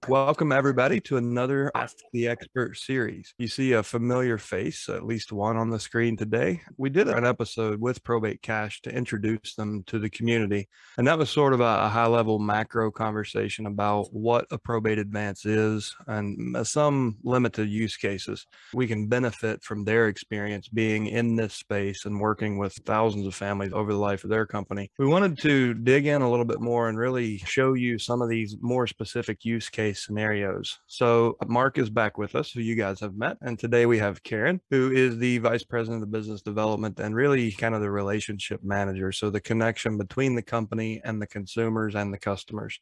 Welcome, everybody, to another Ask the Expert series. You see a familiar face, at least one on the screen today. We did an episode with Probate Cash to introduce them to the community. And that was sort of a high-level macro conversation about what a probate advance is and some limited use cases. We can benefit from their experience being in this space and working with thousands of families over the life of their company. We wanted to dig in a little bit more and really show you some of these more specific use case scenarios. So Mark is back with us, who you guys have met. And today we have Karen, who is the Vice President of Business Development and really kind of the relationship manager. So the connection between the company and the consumers and the customers.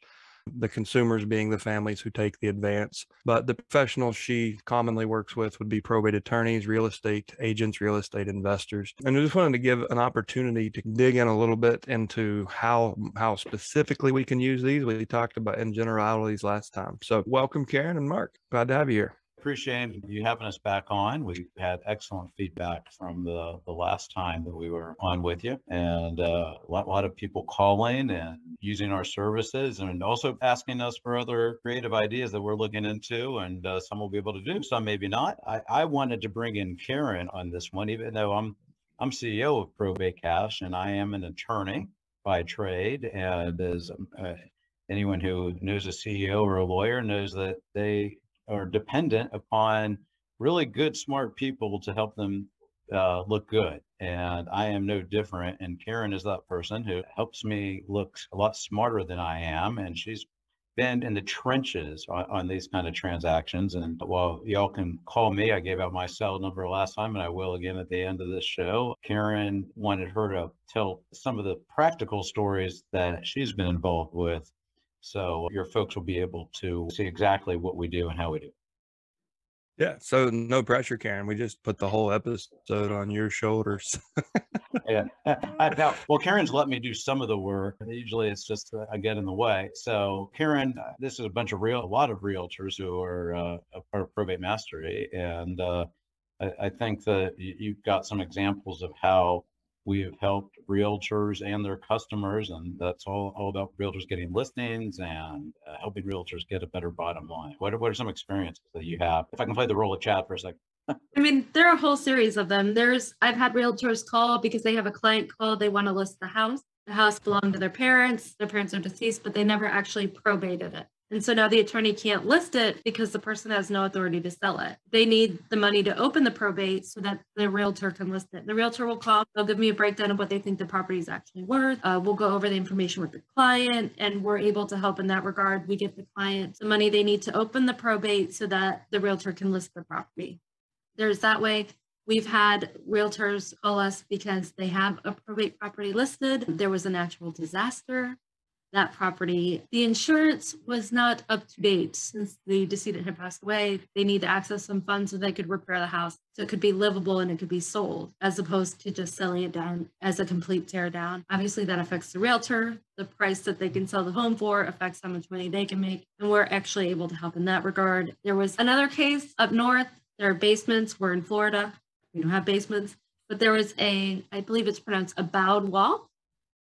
The consumers being the families who take the advance. But the professionals she commonly works with would be probate attorneys, real estate agents, real estate investors. And I just wanted to give an opportunity to dig in a little bit into how specifically we can use these. We talked about in generalities last time. So welcome, Karen and Mark. Glad to have you here. Appreciate you having us back on. We had excellent feedback from the last time that we were on with you, and a lot of people calling and using our services and also asking us for other creative ideas that we're looking into, and some will be able to do, some maybe not. I wanted to bring in Karen on this one, even though I'm CEO of Probate Cash and I am an attorney by trade, and as anyone who knows a CEO or a lawyer knows that they are dependent upon really good, smart people to help them look good. And I am no different. And Karen is that person who helps me look a lot smarter than I am. And she's been in the trenches on these kind of transactions. And while y'all can call me, I gave out my cell number last time, and I will again at the end of this show. Karen wanted her to tell some of the practical stories that she's been involved with, so your folks will be able to see exactly what we do and how we do. Yeah, so no pressure, Karen. We just put the whole episode on your shoulders. Yeah. Well, Karen's let me do some of the work. Usually it's just I get in the way. So Karen, this is a lot of realtors who are a part of Probate Mastery. And I think that you've got some examples of how we have helped realtors and their customers, and that's all about realtors getting listings and helping realtors get a better bottom line. What are some experiences that you have? If I can play the role of Chad for a second. I mean, there are a whole series of them. I've had realtors call because they have a client call, they want to list the house. The house belonged to their parents are deceased, but they never actually probated it. And so now the attorney can't list it because the person has no authority to sell it. They need the money to open the probate so that the realtor can list it. The realtor will call, they'll give me a breakdown of what they think the property is actually worth. We'll go over the information with the client, and we're able to help in that regard. We give the client the money they need to open the probate so that the realtor can list the property. There's that way. We've had realtors call us because they have a probate property listed. There was a natural disaster. That property, the insurance was not up to date since the decedent had passed away. They need to access some funds so they could repair the house so it could be livable and it could be sold, as opposed to just selling it down as a complete tear down. Obviously, that affects the realtor. The price that they can sell the home for affects how much money they can make, and we're actually able to help in that regard. There was another case up north. There are basements. We're in Florida. We don't have basements, but there was I believe it's pronounced a bowed wall,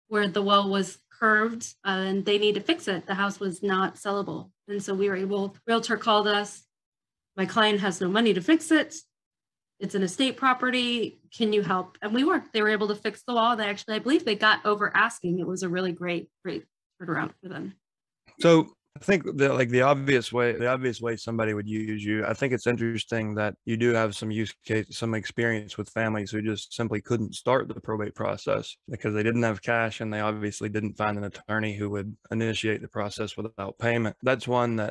where the wall was curved and they need to fix it. The house was not sellable. And so we were able, realtor called us. My client has no money to fix it. It's an estate property. Can you help? And they were able to fix the wall. I believe they got over asking. It was a really great turnaround for them. So I think that like the obvious way somebody would use you, I think it's interesting that you do have some use case, some experience with families who just simply couldn't start the probate process because they didn't have cash and they obviously didn't find an attorney who would initiate the process without payment. That's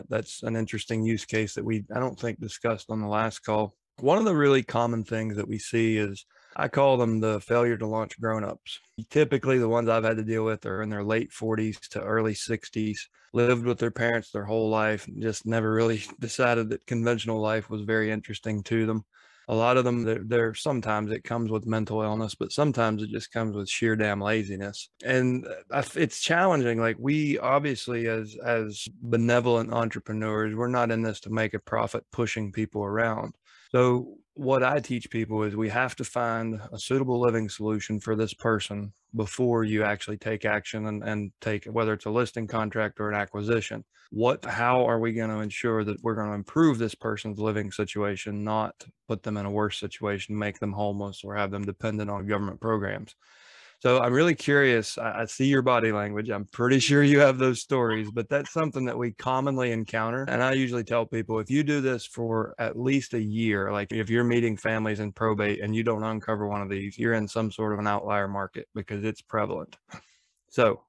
that's an interesting use case that I don't think discussed on the last call. One of the really common things that we see is, I call them the failure to launch grown-ups. Typically, the ones I've had to deal with are in their late 40s to early 60s, lived with their parents their whole life, and just never really decided that conventional life was very interesting to them. A lot of them, sometimes it comes with mental illness, but sometimes it just comes with sheer damn laziness. And it's challenging. Like, we obviously, as benevolent entrepreneurs, we're not in this to make a profit pushing people around. So what I teach people is we have to find a suitable living solution for this person before you actually take action and take, whether it's a listing contract or an acquisition. How are we going to ensure that we're going to improve this person's living situation, not put them in a worse situation, make them homeless, or have them dependent on government programs? So I'm really curious. I see your body language. I'm pretty sure you have those stories, but that's something that we commonly encounter. And I usually tell people, if you do this for at least a year, like if you're meeting families in probate and you don't uncover one of these, you're in some sort of an outlier market because it's prevalent. So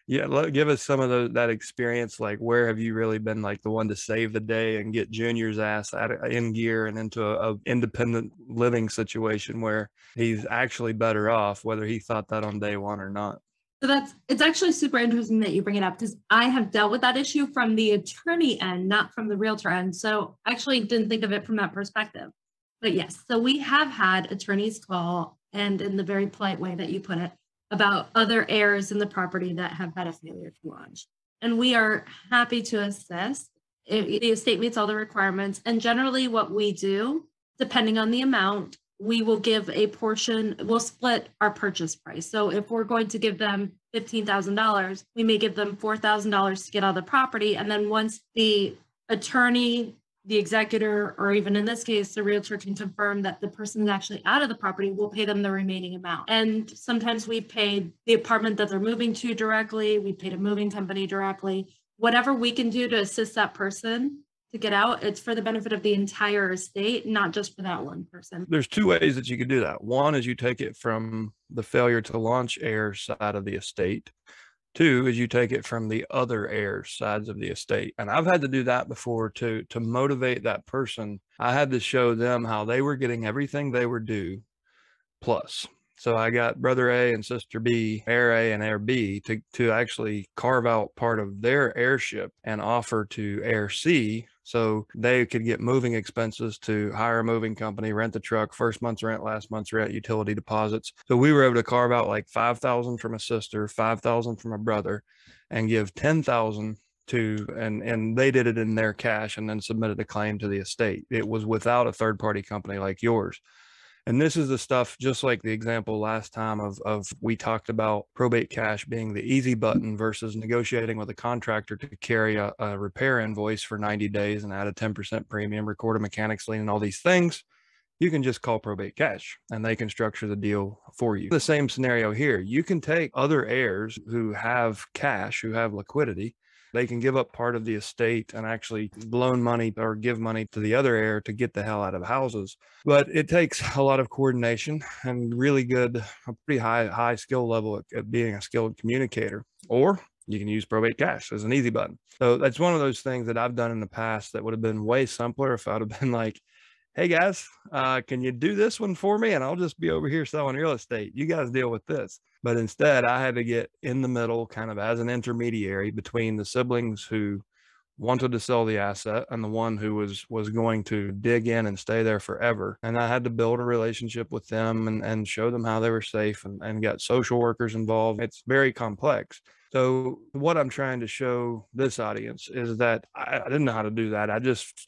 give us some of that experience. Like, where have you really been like the one to save the day and get Junior's ass in gear and into a independent living situation where he's actually better off, whether he thought that on day one or not? So it's actually super interesting that you bring it up, because I have dealt with that issue from the attorney end, not from the realtor end. So I actually didn't think of it from that perspective. But yes, so we have had attorneys call, and in the very polite way that you put it, about other heirs in the property that have had a failure to launch. And we are happy to assist if the estate meets all the requirements. And generally what we do, depending on the amount, we will give a portion, we'll split our purchase price. So if we're going to give them $15,000, we may give them $4,000 to get out of the property. And then once the attorney, the executor, or even in this case, the realtor can confirm that the person is actually out of the property, we'll pay them the remaining amount. And sometimes we pay the apartment that they're moving to directly, we paid a moving company directly. Whatever we can do to assist that person to get out, it's for the benefit of the entire estate, not just for that one person. There's two ways that you could do that. One is you take it from the failure to launch heir side of the estate. Two is you take it from the other heirs sides of the estate. And I've had to do that before to motivate that person. I had to show them how they were getting everything they were due plus. So I got brother A and sister B, heir A and heir B, to actually carve out part of their heirship and offer to heir C, so they could get moving expenses to hire a moving company, rent the truck, first month's rent, last month's rent, utility deposits. So we were able to carve out like $5,000 from a sister, $5,000 from a brother, and give $10,000 to, and they did it in their cash and then submitted a claim to the estate. It was without a third party company like yours. And this is the stuff, just like the example last time of we talked about probate cash being the easy button versus negotiating with a contractor to carry a repair invoice for 90 days and add a 10% premium, record a mechanics lien, and all these things. You can just call Probate Cash and they can structure the deal for you. The same scenario here. You can take other heirs who have cash, who have liquidity. They can give up part of the estate and actually loan money or give money to the other heir to get the hell out of houses. But it takes a lot of coordination and really good, a pretty high skill level at being a skilled communicator. Or you can use Probate Cash as an easy button. So that's one of those things that I've done in the past that would have been way simpler if I'd have been like, hey guys, can you do this one for me? And I'll just be over here selling real estate. You guys deal with this. But instead, I had to get in the middle, kind of as an intermediary between the siblings who wanted to sell the asset and the one who was going to dig in and stay there forever. And I had to build a relationship with them and show them how they were safe and got social workers involved. It's very complex. So what I'm trying to show this audience is that I didn't know how to do that.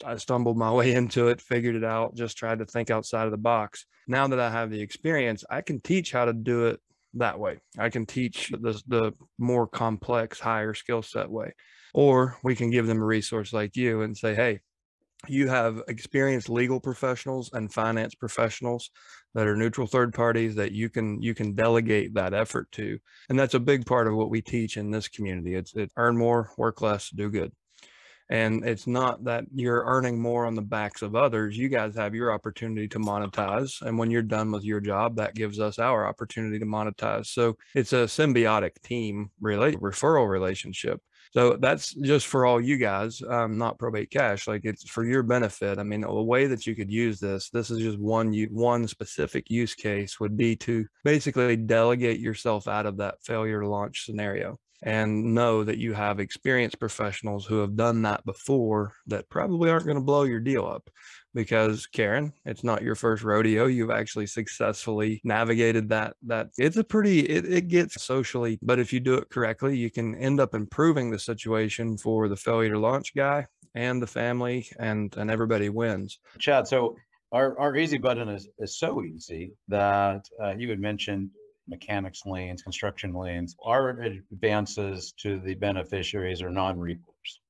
I stumbled my way into it, figured it out, just tried to think outside of the box. Now that I have the experience, I can teach how to do it that way. I can teach the more complex, higher skill set way. Or we can give them a resource like you and say, hey, you have experienced legal professionals and finance professionals that are neutral third parties that you can delegate that effort to. And that's a big part of what we teach in this community. It's earn more, work less, do good. And it's not that you're earning more on the backs of others. You guys have your opportunity to monetize. And when you're done with your job, that gives us our opportunity to monetize. So it's a symbiotic team referral relationship. So that's just for all you guys, not Probate Cash. Like, it's for your benefit. I mean, a way that you could use this is just one specific use case would be to basically delegate yourself out of that failure to launch scenario and know that you have experienced professionals who have done that before that probably aren't going to blow your deal up. Because Karen, it's not your first rodeo. You've actually successfully navigated that. It's it gets socially, but if you do it correctly, you can end up improving the situation for the failure to launch guy and the family, and everybody wins. Chad, so Our easy button is so easy that you had mentioned mechanics liens, construction liens. Our advances to the beneficiaries are non-recourse.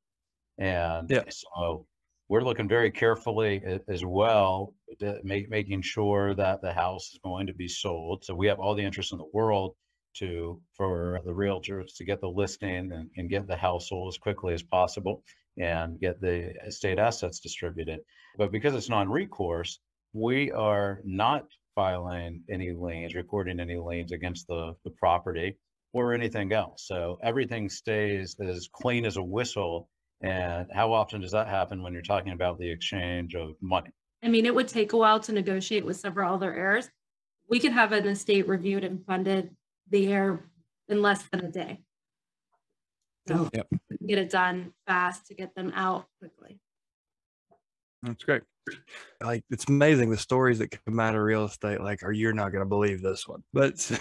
And Yeah. so we're looking very carefully as well, making sure that the house is going to be sold. So we have all the interest in the world for the realtors to get the listing and get the house sold as quickly as possible and get the estate assets distributed. But because it's non-recourse, we are not filing any liens, recording any liens against the property or anything else. So everything stays as clean as a whistle. And how often does that happen when you're talking about the exchange of money? I mean, it would take a while to negotiate with several other heirs. We could have an estate reviewed and funded the heir in less than a day. So Yep. we can get it done fast to get them out quickly. That's great. Like, it's amazing the stories that come out of real estate. Like, or you're not going to believe this one. But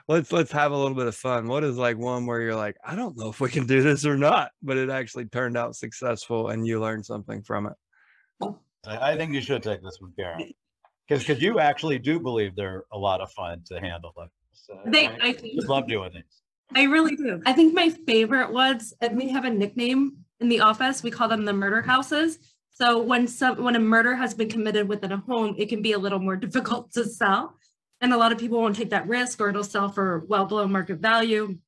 let's have a little bit of fun. What is like one where you're like, I don't know if we can do this or not, but it actually turned out successful and you learned something from it? I think you should take this one, Karen, because you actually do believe they're a lot of fun to handle. So I just love doing these. I really do. I think my favorite was, and we have a nickname in the office. We call them the murder houses. So when a murder has been committed within a home, it can be a little more difficult to sell. And a lot of people won't take that risk, or it'll sell for well below market value.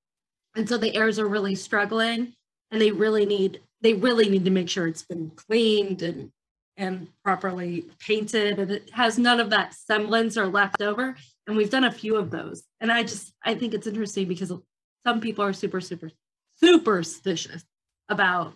And so the heirs are really struggling, and they really need to make sure it's been cleaned and properly painted, and it has none of that semblance or leftover. And we've done a few of those. And I think it's interesting because some people are super superstitious about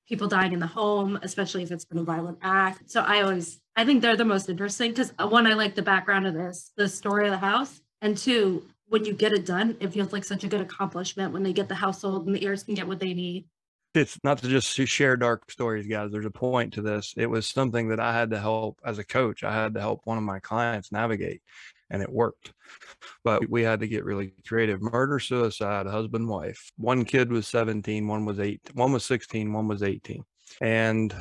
people dying in the home, especially if it's been a violent act. So I think they're the most interesting because one, I like the background of the story of the house. And two, when you get it done, it feels like such a good accomplishment when they get the house sold and the heirs can get what they need. It's not to just share dark stories, guys. There's a point to this. It was something that I had to help as a coach. I had to help one of my clients navigate, and it worked. But we had to get really creative. Murder, suicide, husband, wife. One kid was 17, one was 16, one was 18. And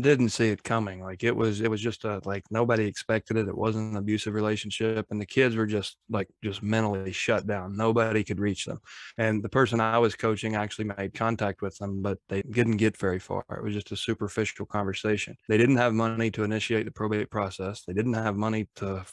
didn't see it coming. Like it was just like nobody expected it. It wasn't an abusive relationship, and the kids were just mentally shut down. Nobody could reach them. And the person I was coaching actually made contact with them, but they didn't get very far. It was just a superficial conversation. They didn't have money to initiate the probate process. They didn't have money to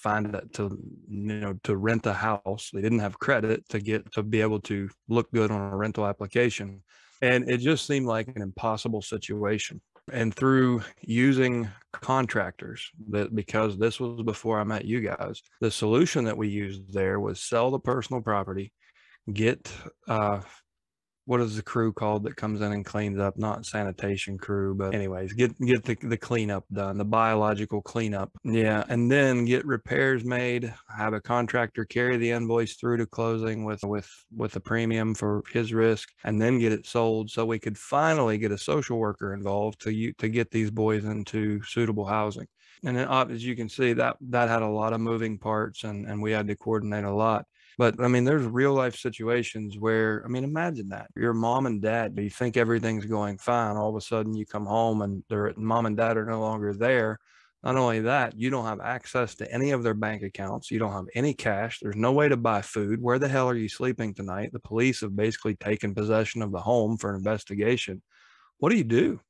to rent a house. They didn't have credit to be able to look good on a rental application. And it just seemed like an impossible situation. And through using contractors, because this was before I met you guys, the solution that we used there was sell the personal property, get what is the crew called that comes in and cleans up? Not sanitation crew, but anyways, get the cleanup done, the biological cleanup. Yeah. And then get repairs made, have a contractor carry the invoice through to closing with a premium for his risk, and then get it sold so we could finally get a social worker involved to get these boys into suitable housing. And then, as you can see, that had a lot of moving parts, and we had to coordinate a lot. But I mean, there's real life situations where, I mean, imagine that your mom and dad, you think everything's going fine. All of a sudden you come home and mom and dad are no longer there. Not only that, you don't have access to any of their bank accounts. You don't have any cash. There's no way to buy food. Where the hell are you sleeping tonight? The police have basically taken possession of the home for an investigation. What do you do?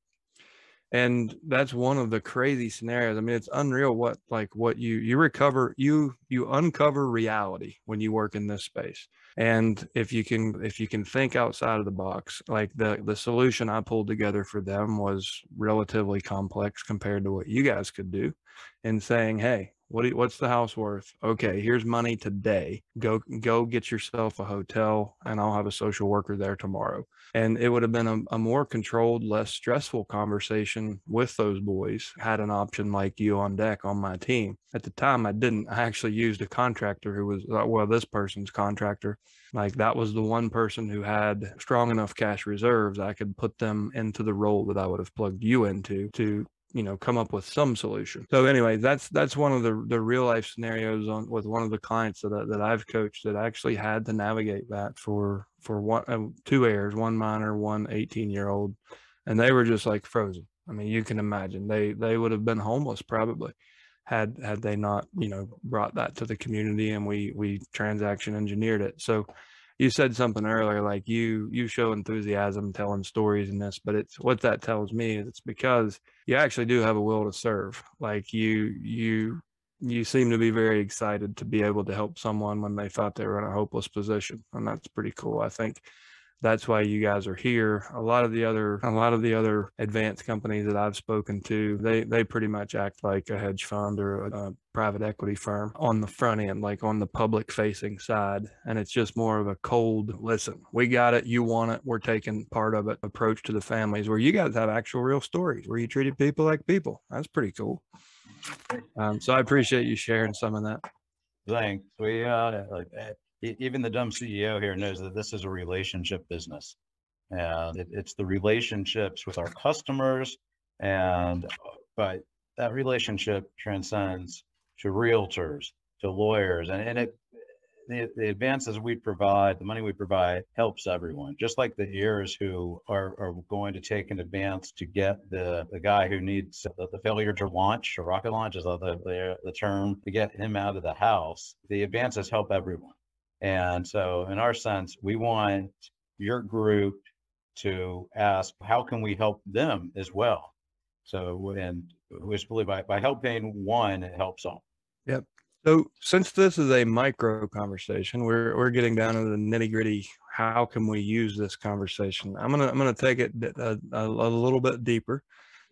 And that's one of the crazy scenarios. I mean, it's unreal what you uncover reality when you work in this space. And if you can think outside of the box, like the solution I pulled together for them was relatively complex compared to what you guys could do, and saying, hey, what's the house worth? Okay, here's money today. Go get yourself a hotel, and I'll have a social worker there tomorrow. And it would have been a more controlled, less stressful conversation with those boys had an option like you on deck on my team. At the time, I didn't. I actually used a contractor who was, this person's contractor. Like, that was the one person who had strong enough cash reserves. I could put them into the role that I would have plugged you into to come up with some solution. So anyway, that's one of the real life scenarios with one of the clients that I've coached that actually had to navigate that for two heirs, one minor, one 18-year-old, and they were just like frozen. I mean, you can imagine they would have been homeless probably. had they not, brought that to the community and we transaction engineered it. So you said something earlier, like you show enthusiasm telling stories in this, but it's what that tells me is it's because you actually do have a will to serve. Like you seem to be very excited to be able to help someone when they thought they were in a hopeless position. And that's pretty cool. I think that's why you guys are here. A lot of the other advanced companies that I've spoken to, they pretty much act like a hedge fund or a private equity firm on the front end, like on the public facing side. And it's just more of a cold, listen, we got it, you want it, we're taking part of it approach to the families, where you guys have actual real stories where you treated people like people. That's pretty cool. So I appreciate you sharing some of that. Thanks. Even the dumb CEO here knows that this is a relationship business, and it's the relationships with our customers, but that relationship transcends to realtors, to lawyers, and the advances we provide, the money we provide, helps everyone. Just like the heirs who are going to take an advance to get the guy who needs the failure to launch, or rocket launch is the term, to get him out of the house. The advances help everyone. And so in our sense, we want your group to ask, how can we help them as well? So, and we believe by helping one, it helps all. Yep. So since this is a micro conversation, we're getting down to the nitty gritty. How can we use this conversation? I'm gonna take it a little bit deeper,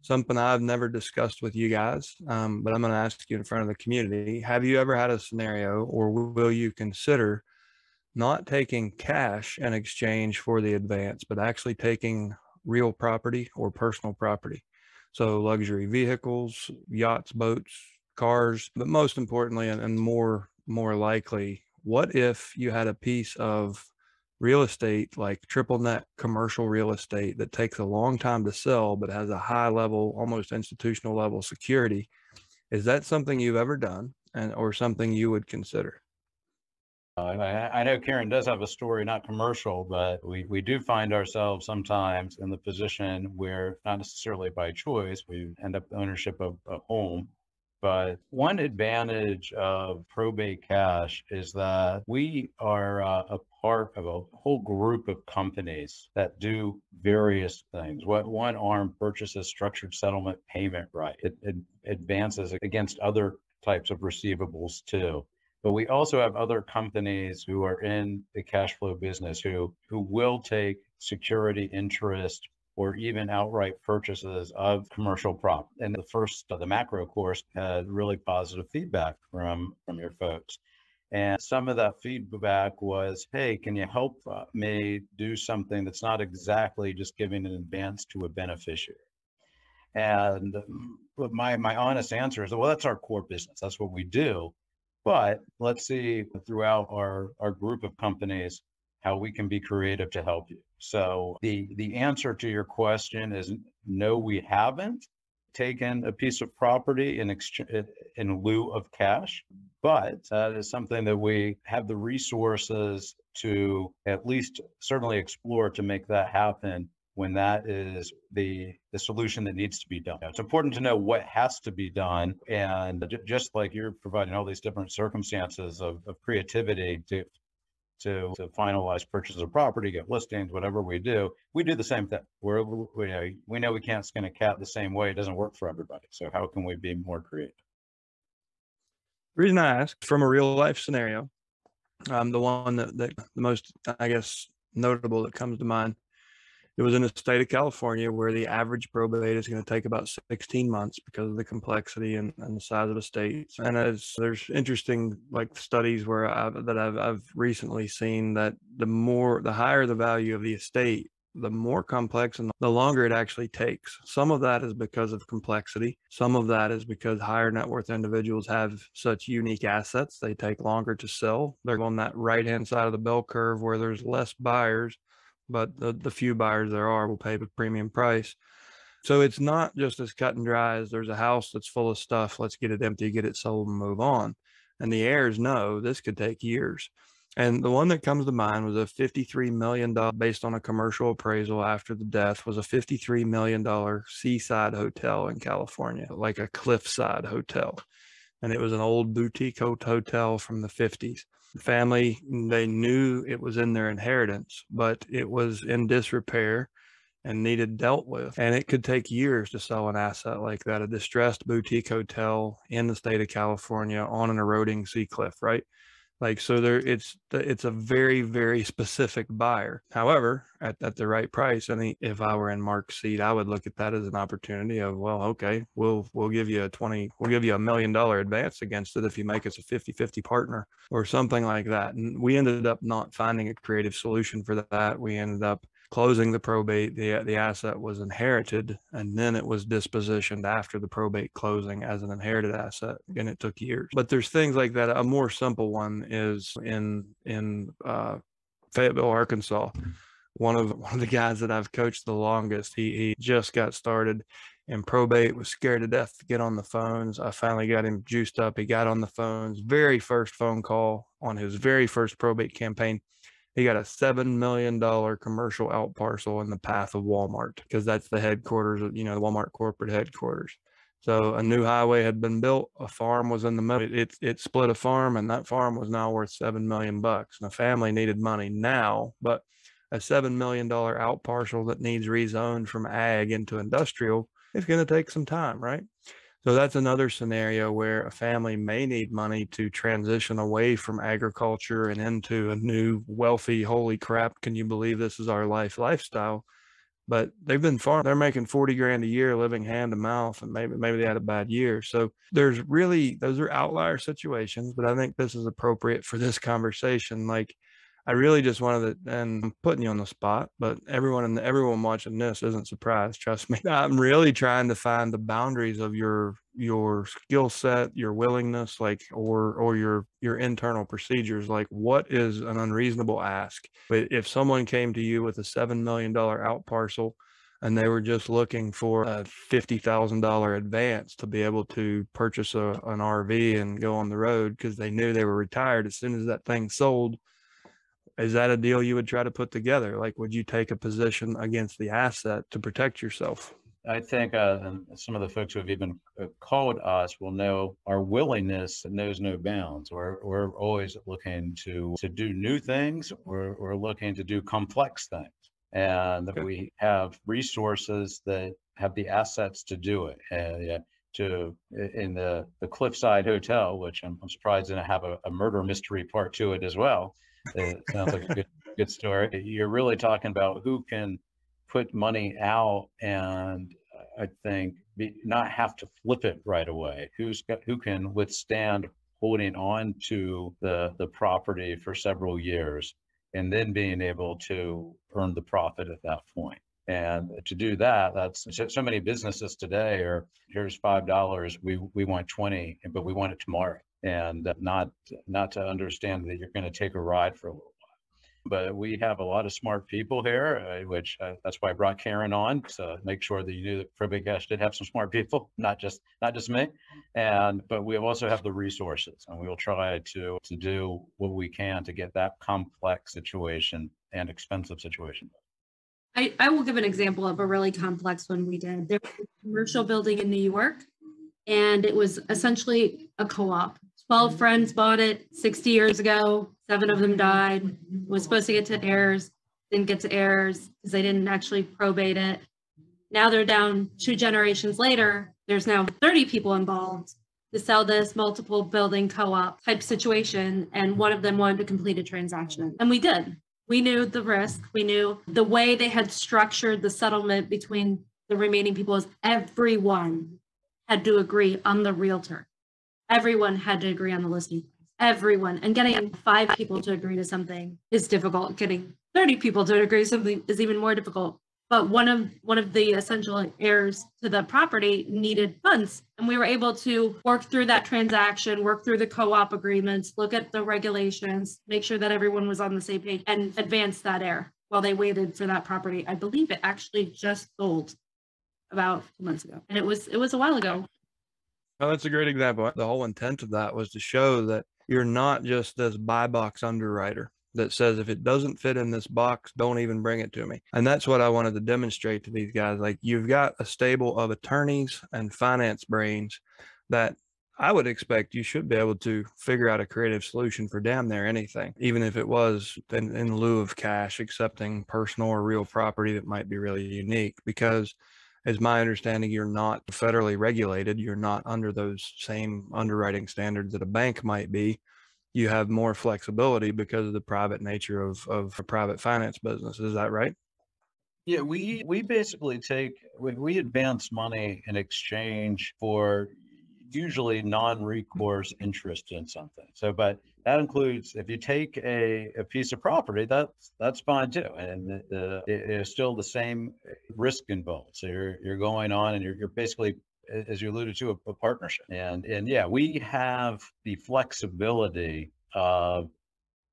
something I've never discussed with you guys, but I'm gonna ask you in front of the community. Have you ever had a scenario, or will you consider not taking cash in exchange for the advance, but actually taking real property or personal property? So luxury vehicles, yachts, boats, cars, but most importantly, and more likely, what if you had a piece of real estate, like triple net commercial real estate, that takes a long time to sell, but has a high level, almost institutional level security? Is that something you've ever done, or something you would consider? I know Karen does have a story, not commercial, but we do find ourselves sometimes in the position where, not necessarily by choice, we end up ownership of a home. But one advantage of Probate Cash is that we are a part of a whole group of companies that do various things. What one arm purchases structured settlement payment right. It advances against other types of receivables too. But we also have other companies who are in the cash flow business who will take security interest or even outright purchases of commercial property. And the macro course had really positive feedback from your folks. And some of that feedback was, hey, can you help me do something that's not exactly just giving an advance to a beneficiary? And my honest answer is, well, that's our core business. That's what we do. But let's see throughout our group of companies how we can be creative to help you. So the answer to your question is no, we haven't taken a piece of property in lieu of cash, but that is something that we have the resources to at least certainly explore to make that happen when that is the solution that needs to be done. It's important to know what has to be done. And just like you're providing all these different circumstances of creativity to finalize purchase of property, get listings, whatever we do the same thing. We know we can't skin a cat the same way. It doesn't work for everybody. So how can we be more creative? The reason I asked, from a real life scenario, the one that the most, I guess, notable that comes to mind, it was in the state of California, where the average probate is going to take about 16 months because of the complexity and the size of the states. And there's interesting studies where I've recently seen that the higher the value of the estate, the more complex and the longer it actually takes. Some of that is because of complexity. Some of that is because higher net worth individuals have such unique assets. They take longer to sell. They're on that right-hand side of the bell curve where there's less buyers, but the few buyers there are will pay the premium price. So it's not just as cut and dry as there's a house that's full of stuff, let's get it empty, get it sold, and move on. And the heirs know this could take years. And the one that comes to mind was a $53 million, based on a commercial appraisal after the death, was a $53 million seaside hotel in California, like a cliffside hotel. and it was an old boutique hotel from the 50s. The family, they knew it was in their inheritance, but it was in disrepair and needed dealt with. And it could take years to sell an asset like that, a distressed boutique hotel in the state of California on an eroding sea cliff, right? Like, so there, it's a very, very specific buyer. However, at the right price, I think if I were in Mark's seat, I would look at that as an opportunity of, well, okay, we'll give you $1 million advance against it if you make us a 50-50 partner or something like that. And we ended up not finding a creative solution for that. We ended up closing the probate. The asset was inherited, and then it was dispositioned after the probate closing as an inherited asset, and it took years. But there's things like that. A more simple one is in Fayetteville, Arkansas. One of the guys that I've coached the longest, he just got started in probate, was scared to death to get on the phones. I finally got him juiced up. He got on the phones. Very first phone call on his very first probate campaign, he got a $7 million commercial out parcel in the path of Walmart, because that's the headquarters of, the Walmart corporate headquarters. So a new highway had been built. A farm was in the middle. It split a farm, and that farm was now worth $7 million. And the family needed money now, but a $7 million out parcel that needs rezoned from ag into industrial is going to take some time, right? So that's another scenario where a family may need money to transition away from agriculture and into a new wealthy, holy crap, can you believe this is our lifestyle? But they've been farming. They're making 40 grand a year living hand to mouth, and maybe they had a bad year. So those are outlier situations, but I think this is appropriate for this conversation. Like, I really just wanted to, and I'm putting you on the spot, but everyone watching this isn't surprised. Trust me. I'm really trying to find the boundaries of your skill set, your willingness, like, or your internal procedures. Like, what is an unreasonable ask? But if someone came to you with a $7 million out parcel and they were just looking for a $50,000 advance to be able to purchase an RV and go on the road because they knew they were retired as soon as that thing sold, is that a deal you would try to put together? Like, would you take a position against the asset to protect yourself? I think and some of the folks who have even called us will know our willingness knows no bounds. We're always looking to do new things. We're looking to do complex things, and we have resources that have the assets to do it. In the Cliffside Hotel, which I'm surprised didn't have a murder mystery part to it as well. It sounds like a good story. You're really talking about who can put money out and I think not have to flip it right away. Who can withstand holding on to the property for several years and then being able to earn the profit at that point. And to do that, that's so many businesses today are, here's $5, we want 20, but we want it tomorrow. And not to understand that you're going to take a ride for a little while. But we have a lot of smart people here, which that's why I brought Karen on, to make sure that you knew that Probate Cash did have some smart people, not just me. But we also have the resources, and we will try to do what we can to get that complex situation and expensive situation. I will give an example of a really complex one we did. There was a commercial building in New York, and it was essentially a co-op. 12 friends bought it 60 years ago. 7 of them died. It was supposed to get to heirs, didn't get to heirs because they didn't actually probate it. Now they're down 2 generations later. There's now 30 people involved to sell this multiple building co-op type situation, and one of them wanted to complete a transaction. And we did. We knew the risk. We knew the way they had structured the settlement between the remaining people is everyone had to agree on the realtor. Everyone had to agree on the listing price. Everyone. And getting 5 people to agree to something is difficult. Getting 30 people to agree to something is even more difficult. But one of the essential heirs to the property needed funds. And we were able to work through that transaction, work through the co-op agreements, look at the regulations, make sure that everyone was on the same page, and advance that heir while they waited for that property. I believe it actually just sold about 2 months ago. And it was a while ago. Well, that's a great example. The whole intent of that was to show that you're not just this buy box underwriter that says, if it doesn't fit in this box, don't even bring it to me. And that's what I wanted to demonstrate to these guys. Like, you've got a stable of attorneys and finance brains that I would expect you should be able to figure out a creative solution for damn near anything, even if it was in lieu of cash, accepting personal or real property that might be really unique. Because, as my understanding, you're not federally regulated. You're not under those same underwriting standards that a bank might be. You have more flexibility because of the private nature of a private finance business. Is that right? Yeah, we basically we advance money in exchange for usually non-recourse interest in something. So, but that includes if you take a piece of property, that's fine too, and it is still the same risk involved. So you're going on and you're basically, as you alluded to, a partnership. And yeah, we have the flexibility of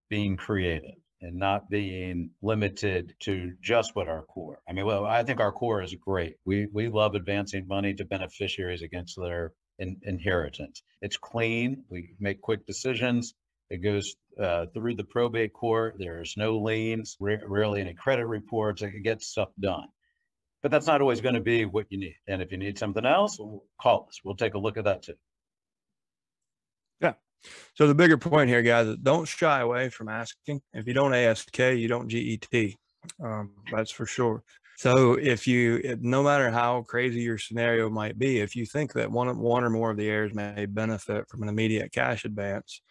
being creative and not being limited to just what our core. I mean, well, I think our core is great. We love advancing money to beneficiaries against their inheritance. It's clean. We make quick decisions. It goes through the probate court. There's no liens, rarely any credit reports. It gets stuff done. But that's not always going to be what you need. And if you need something else, call us. We'll take a look at that too. Yeah. So the bigger point here, guys, is don't shy away from asking. If you don't ask, you don't GET. That's for sure. So no matter how crazy your scenario might be, if you think that one or more of the heirs may benefit from an immediate cash advance,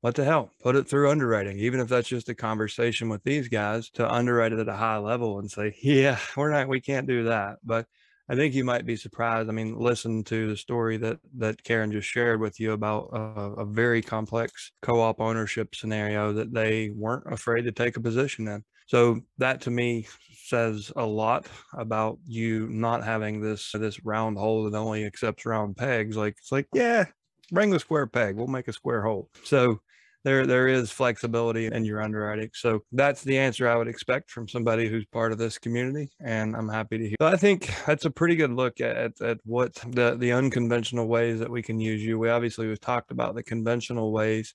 what the hell? Put it through underwriting, even if that's just a conversation with these guys to underwrite it at a high level and say, yeah, we can't do that. But I think you might be surprised. I mean, listen to the story that Karen just shared with you about a very complex co-op ownership scenario that they weren't afraid to take a position in. So that to me says a lot about you not having this round hole that only accepts round pegs. It's like, yeah, bring the square peg, we'll make a square hole. So there is flexibility in your underwriting. So that's the answer I would expect from somebody who's part of this community, and I'm happy to hear. So I think that's a pretty good look at what the unconventional ways that we can use you. We've talked about the conventional ways.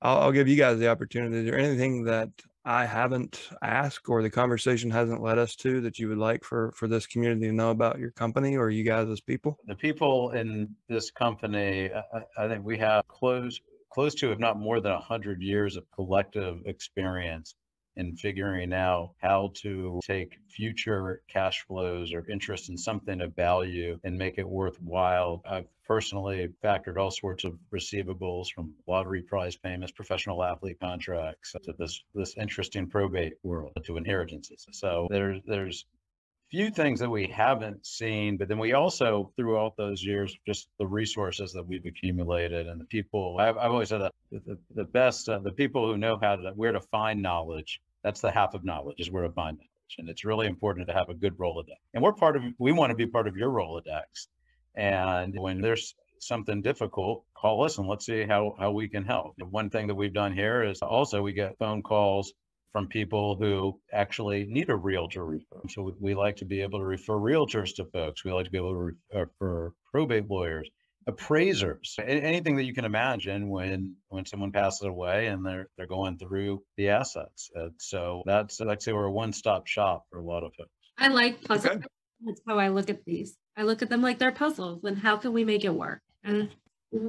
I'll give you guys the opportunity. Is there anything that I haven't asked or the conversation hasn't led us to that you would like for this community to know about your company or you guys as people? The people in this company, I think we have close to, if not more than 100 years of collective experience in figuring out how to take future cash flows or interest in something of value and make it worthwhile. I've personally factored all sorts of receivables, from lottery prize payments, professional athlete contracts, to this interesting probate world, to inheritances. So there's few things that we haven't seen, but then we also, throughout those years, just the resources that we've accumulated and the people. I've always said that the best, the people who know where to find knowledge. That's the half of knowledge, is where to find knowledge, and it's really important to have a good Rolodex. And we want to be part of your Rolodex. And when there's something difficult, call us and let's see how we can help. And one thing that we've done here is also we get phone calls from people who actually need a realtor refer. So we like to be able to refer realtors to folks. We like to be able to refer probate lawyers, appraisers, anything that you can imagine when someone passes away and they're going through the assets. So that's, I'd say, we're a one-stop shop for a lot of folks. I like puzzles. Okay. That's how I look at these. I look at them like they're puzzles, and how can we make it work? And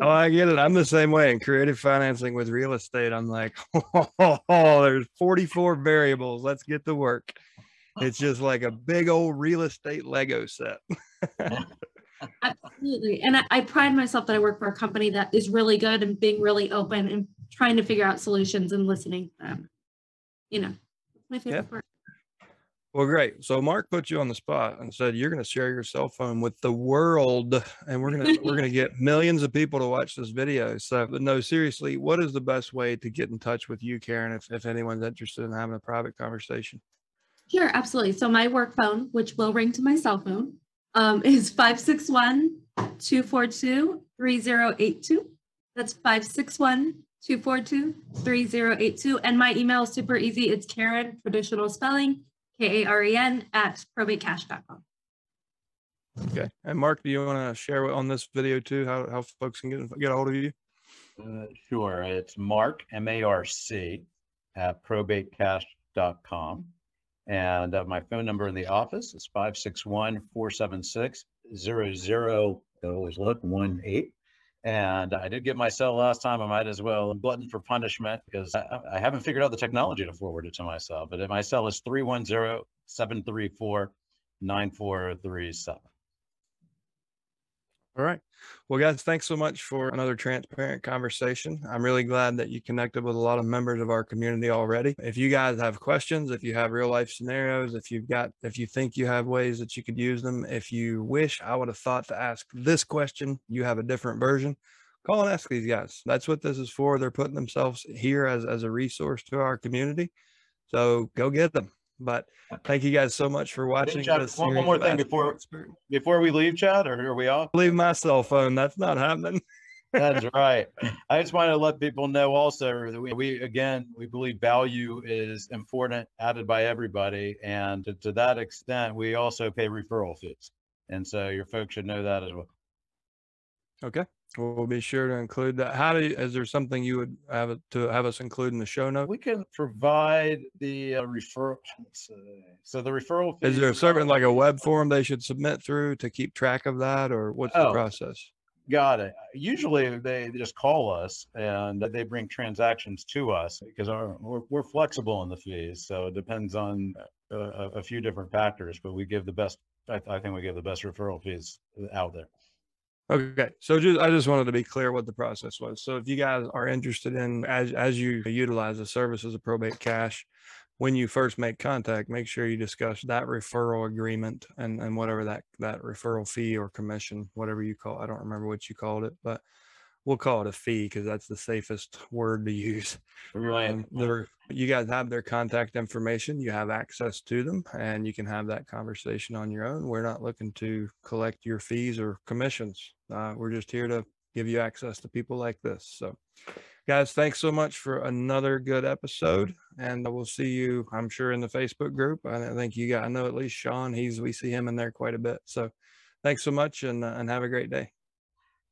oh, I get it. I'm the same way. In creative financing with real estate, I'm like, oh, there's 44 variables. Let's get to work. It's just like a big old real estate Lego set. Absolutely. And I pride myself that I work for a company that is really good and being really open and trying to figure out solutions and listening to them. My favorite part. Well, great. So Mark put you on the spot and said you're going to share your cell phone with the world, and we're going to get millions of people to watch this video. So, but no, seriously, what is the best way to get in touch with you, Karen, if anyone's interested in having a private conversation? Sure, absolutely. So my work phone, which will ring to my cell phone, is 561-242-3082. That's 561-242-3082. And my email is super easy. It's Karen, traditional spelling, Karen @probatecash.com. Okay. And Mark, do you want to share on this video too, how folks can get a hold of you? Sure. It's Mark, MARC, @probatecash.com. And my phone number in the office is 561-476-0018. And I did get my cell last time. I might as well glutton for punishment because I haven't figured out the technology to forward it to my cell. But my cell is 310-734-9437. All right. Well, guys, thanks so much for another transparent conversation. I'm really glad that you connected with a lot of members of our community already. If you guys have questions, if you have real life scenarios, if you think you have ways that you could use them, if you wish I would have thought to ask this question, you have a different version, call and ask these guys. That's what this is for. They're putting themselves here as a resource to our community. So go get them. But thank you guys so much for watching. This one more thing before we leave, Chad, or are we off? Leave my cell phone. That's not happening. That's right. I just want to let people know also that we believe value is important, added by everybody. And to that extent, we also pay referral fees. And so your folks should know that as well. Okay. We'll be sure to include that. Is there something you would have us include in the show note? We can provide the referral. So the referral fee. Is there a certain, like a web form they should submit through to keep track of that, or what's the process? Got it. Usually they just call us and they bring transactions to us because we're flexible in the fees. So it depends on a few different factors, but we give the best. I think we give the best referral fees out there. Okay. So I just wanted to be clear what the process was. So if you guys are interested in, as you utilize the services of Probate Cash, when you first make contact, make sure you discuss that referral agreement and whatever that referral fee or commission, whatever you call it. I don't remember what you called it, but we'll call it a fee because that's the safest word to use. Right. You guys have their contact information. You have access to them, and you can have that conversation on your own. We're not looking to collect your fees or commissions. We're just here to give you access to people like this. So, guys, thanks so much for another good episode, and we'll see you, I'm sure, in the Facebook group. I think you got, I know at least Sean, we see him in there quite a bit. So thanks so much, and have a great day.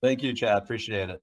Thank you, Chad. Appreciate it.